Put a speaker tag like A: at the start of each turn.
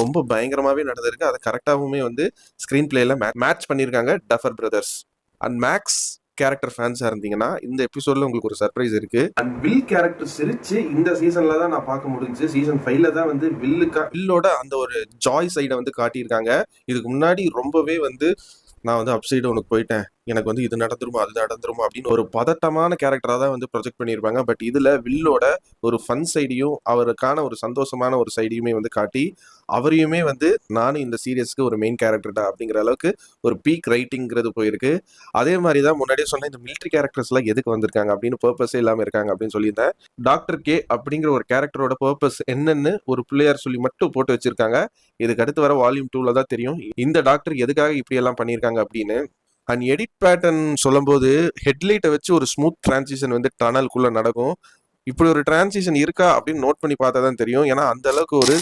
A: ரொம்ப பயங்கரமாவே நடந்திருக்கு. அதை கரெக்டாகவுமே வந்து ஸ்க்ரீன் பிளேல மேட்ச் பண்ணியிருக்காங்க Duffer brothers. And Max character ஃபேன்ஸா இருந்தீங்கன்னா இந்த எபிசோட்ல உங்களுக்கு ஒரு சர்ப்ரைஸ் இருக்கு. அண்ட் வில் கேரக்டர் சிரிச்சு இந்த சீசன்ல தான் நான் பார்க்க முடிஞ்சு. சீசன் 5ல தான் வந்து வில்லோட அந்த ஒரு ஜாய் சைடை வந்து காட்டியிருக்காங்க. இதுக்கு முன்னாடி ரொம்பவே வந்து நான் வந்து அப்சைடு உனக்கு போயிட்டேன், எனக்கு வந்து இது நடந்துருமா அது நடந்துருமா அப்படின்னு ஒரு பதட்டமான கேரக்டரா தான் வந்து ப்ரொஜெக்ட் பண்ணியிருப்பாங்க. பட் இதுல வில்லோட ஒரு ஃபன் சைடையும் அவருக்கான ஒரு சந்தோஷமான ஒரு சைடையுமே வந்து காட்டி அவரையுமே வந்து நானும் இந்த சீரியஸ்க்கு ஒரு மெயின் கேரக்டர்டா அப்படிங்கிற அளவுக்கு ஒரு பீக் ரைட்டிங்கிறது போயிருக்கு. அதே மாதிரி தான் முன்னாடியே சொன்ன இந்த மிலிட்ரி கேரக்டர்ஸ் எல்லாம் எதுக்கு வந்திருக்காங்க அப்படின்னு பர்பஸே இல்லாம இருக்காங்க அப்படின்னு சொல்லியிருந்தேன். டாக்டர் கே அப்படிங்கிற ஒரு கேரக்டரோட பர்பஸ் என்னன்னு ஒரு பிள்ளையார் சொல்லி மட்டும் போட்டு வச்சிருக்காங்க. இதுக்கு அடுத்து வர வால்யூம் 2ல தான் தெரியும் இந்த டாக்டர் எதுக்காக இப்படி எல்லாம் பண்ணியிருக்காங்க அப்படின்னு. அண்ட் எடிட் பேட்டர்ன் சொல்லும்போது ஹெட்லைட்டை வச்சு ஒரு ஸ்மூத் டிரான்சிஷன் வந்து டனலுக்குள்ள நடக்கும். இப்படி ஒரு டிரான்சிஷன் இருக்கா அப்படின்னு நோட் பண்ணி பார்த்தா தான் தெரியும். ஏன்னா அந்த அளவுக்கு ஒரு